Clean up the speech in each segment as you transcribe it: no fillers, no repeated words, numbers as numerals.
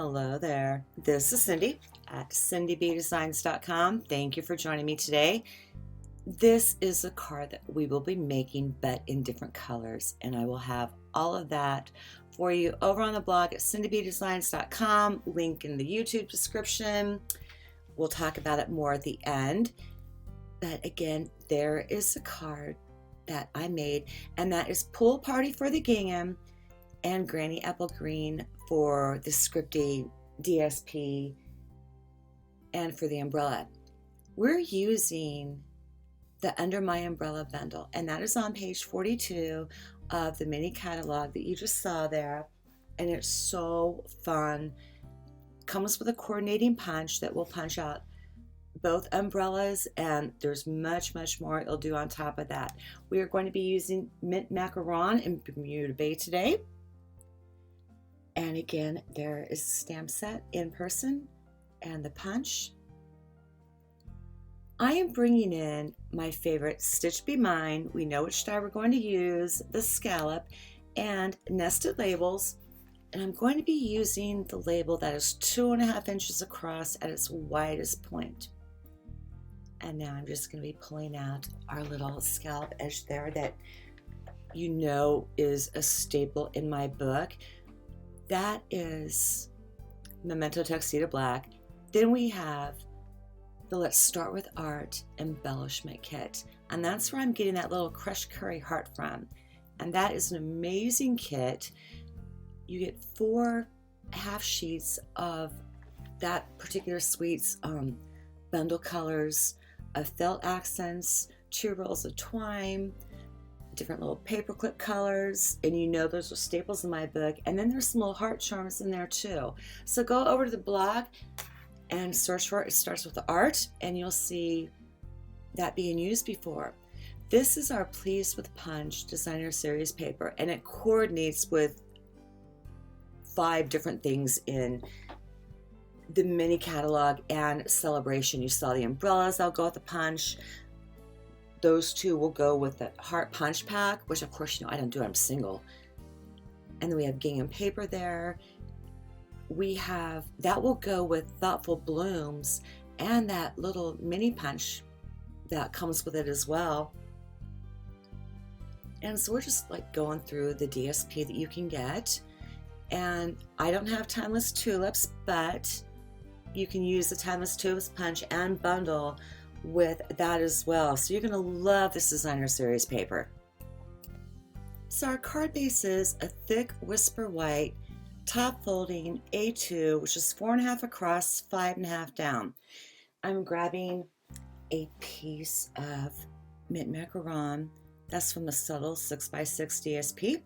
Hello there. This is Cindy at cindybdesigns.com. Thank you for joining me today. This is a card that we will be making, but in different colors, and I will have all of that for you over on the blog at cindybdesigns.com. Link in the YouTube description. We'll talk about it more at the end. But again, there is a card that I made, and that is Pool Party for the Gingham and Granny Apple Green for the scripty DSP and for the umbrella. We're using the Under My Umbrella bundle, and that is on page 42 of the mini catalog that you just saw there, and it's so fun. Comes with a coordinating punch that will punch out both umbrellas, and there's much more it'll do on top of that. We are going to be using mint macaron and Bermuda Bay today. And again, there is a stamp set in person and the punch. I am bringing in my favorite Stitch Be Mine. We know which die we're going to use, the scallop, and nested labels. And I'm going to be using the label that is 2.5 inches across at its widest point. And now I'm just going to be pulling out our little scallop edge there that you know is a staple in my book. That is Memento Tuxedo Black. Then we have the Let's Start with Art embellishment kit. And that's where I'm getting that little crushed curry heart from. And that is an amazing kit. You get 4 half sheets of that particular suite's bundle colors of felt accents, 2 rolls of twine, different little paperclip colors, and you know those are staples in my book. And then there's some little heart charms in there too. So go over to the blog and search for it. It starts with the art, and you'll see that being used before. This is our Pleased with Punch designer series paper, and it coordinates with 5 different things in the mini catalog and celebration. You saw the umbrellas, that'll go with the punch. Those 2 will go with the heart punch pack, which of course, you know, I don't do it, I'm single. And then we have gingham paper there. We have, that will go with thoughtful blooms and that little mini punch that comes with it as well. And so we're just like going through the DSP that you can get. And I don't have Timeless Tulips, but you can use the Timeless Tulips punch and bundle with that as well. So you're going to love this designer series paper. So our card base is a thick whisper white, top folding A2, which is 4.5 across, 5.5 down. I'm grabbing a piece of mint macaron. That's from the Subtle 6x6 DSP.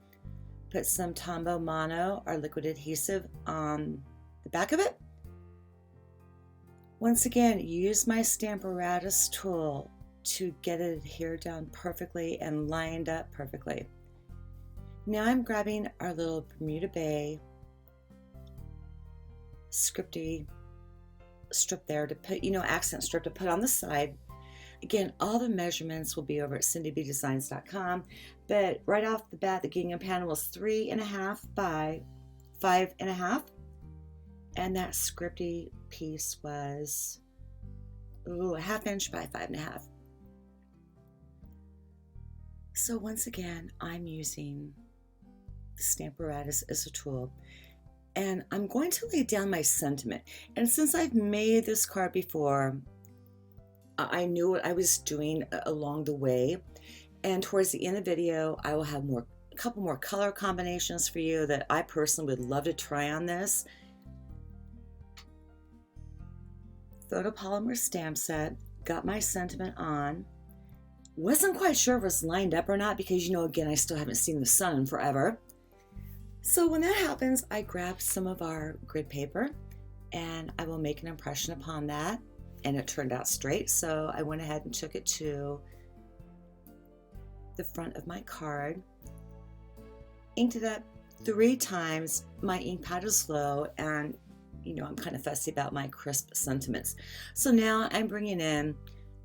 Put some Tombow Mono, our liquid adhesive, on the back of it. Once again, use my Stamparatus tool to get it adhered down perfectly and lined up perfectly. Now I'm grabbing our little Bermuda Bay scripty strip there to put, accent strip to put on the side. Again, all the measurements will be over at cindybdesigns.com, but right off the bat, the gingham panel was 3.5 by 5.5. And that scripty piece was a 1/2 inch by 5.5. So once again, I'm using the Stamparatus as a tool, and I'm going to lay down my sentiment. And since I've made this card before, I knew what I was doing along the way. And towards the end of the video, I will have a couple more color combinations for you that I personally would love to try on this. Photopolymer stamp set, got my sentiment on. Wasn't quite sure if it was lined up or not because, again, I still haven't seen the sun in forever. So when that happens, I grab some of our grid paper and I will make an impression upon that. And it turned out straight, so I went ahead and took it to the front of my card. Inked it up 3 times. My ink pad is low, and I'm kind of fussy about my crisp sentiments. So now I'm bringing in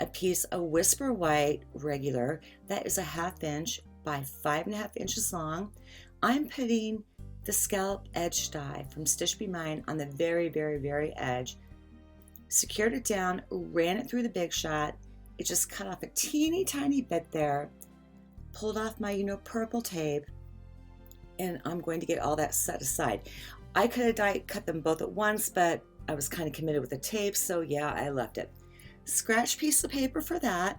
a piece of Whisper White regular that is a 1/2 inch by 5.5 inches long. I'm putting the scallop edge die from Stitch Be Mine on the very, very, very edge, secured it down, ran it through the Big Shot. It just cut off a teeny tiny bit there, pulled off my, purple tape, and I'm going to get all that set aside. I could have die cut them both at once, but I was kind of committed with the tape, so yeah, I left it. Scratch piece of paper for that.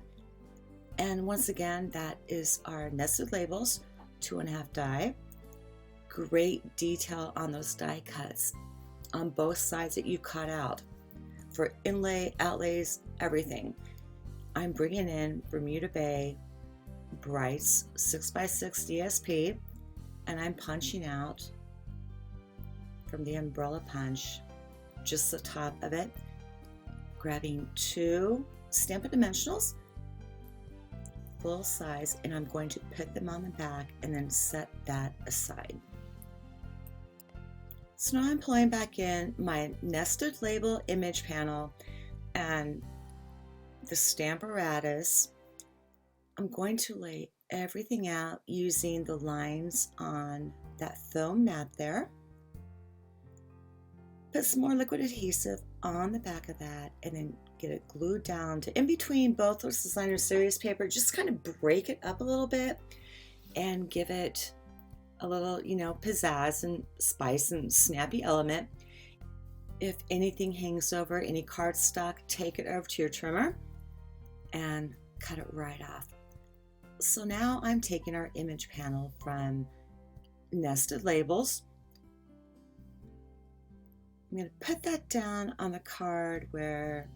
And once again, that is our nested labels, 2.5 die. Great detail on those die cuts on both sides that you cut out for inlay, outlays, everything. I'm bringing in Bermuda Bay Brights 6x6 DSP, and I'm punching out from the umbrella punch just the top of it, grabbing 2 Stampin' Dimensionals full size, and I'm going to put them on the back and then set that aside. So now I'm pulling back in my nested label image panel and the Stamparatus. I'm going to lay everything out using the lines on that foam mat there. Put some more liquid adhesive on the back of that and then get it glued down to in between both those designer series paper. Just kind of break it up a little bit and give it a little, pizzazz and spice and snappy element. If anything hangs over, any cardstock, take it over to your trimmer and cut it right off. So now I'm taking our image panel from Nested Labels. I'm going to put that down on the card where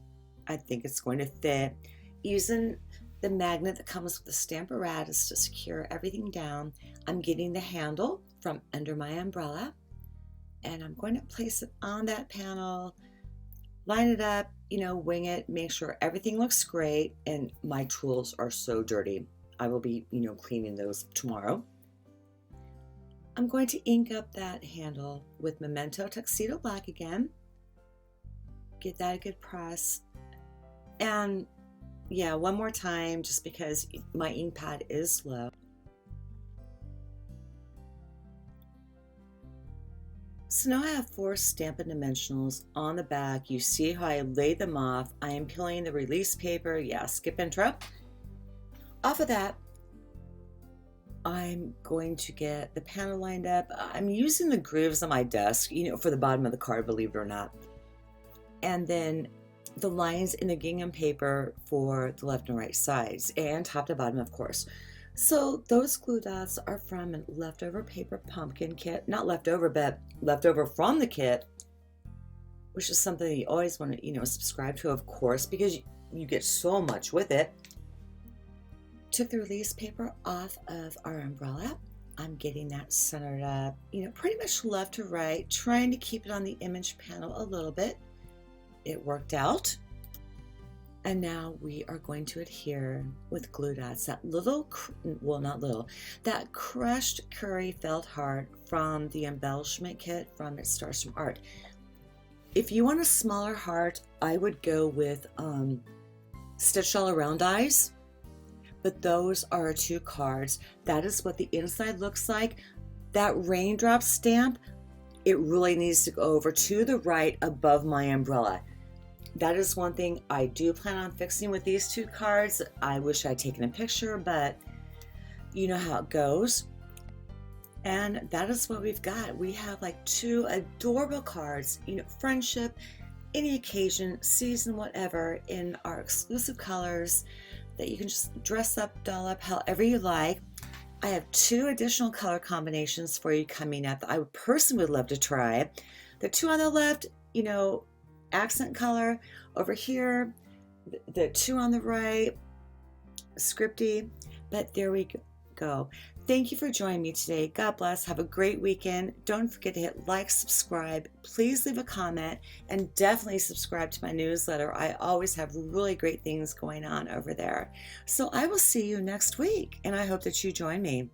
I think it's going to fit, using the magnet that comes with the Stamparatus to secure everything down. I'm getting the handle from under my umbrella, and I'm going to place it on that panel, line it up, wing it, make sure everything looks great. And my tools are so dirty. I will be, cleaning those tomorrow. I'm going to ink up that handle with Memento Tuxedo Black again. Give that a good press. And yeah, one more time, just because my ink pad is low. So now I have 4 Stampin' Dimensionals on the back. You see how I laid them off. I am peeling the release paper. Yeah, skip intro. Off of that, I'm going to get the panel lined up. I'm using the grooves on my desk, for the bottom of the card, believe it or not. And then the lines in the gingham paper for the left and right sides, and top to bottom, of course. So those glue dots are from a leftover paper pumpkin kit. Not leftover, but leftover from the kit, which is something that you always want to, subscribe to, of course, because you get so much with it. Took the release paper off of our umbrella. I'm getting that centered up, pretty much left to right, trying to keep it on the image panel a little bit. It worked out. And now we are going to adhere with glue dots. That little, well, not little, that crushed curry felt heart from the embellishment kit from It Starts From Art. If you want a smaller heart, I would go with Stitch All Around Eyes. But those are our 2 cards. That is what the inside looks like. That raindrop stamp, it really needs to go over to the right above my umbrella. That is one thing I do plan on fixing with these 2 cards. I wish I'd taken a picture, but you know how it goes. And that is what we've got. We have like 2 adorable cards, friendship, any occasion, season, whatever, in our exclusive colors that you can just dress up, doll up, however you like. I have 2 additional color combinations for you coming up that I personally would love to try. The 2 on the left, accent color. Over here, the 2 on the right, scripty. But there we go. Thank you for joining me today. God bless. Have a great weekend. Don't forget to hit like, subscribe. Please leave a comment, and definitely subscribe to my newsletter. I always have really great things going on over there. So I will see you next week, and I hope that you join me.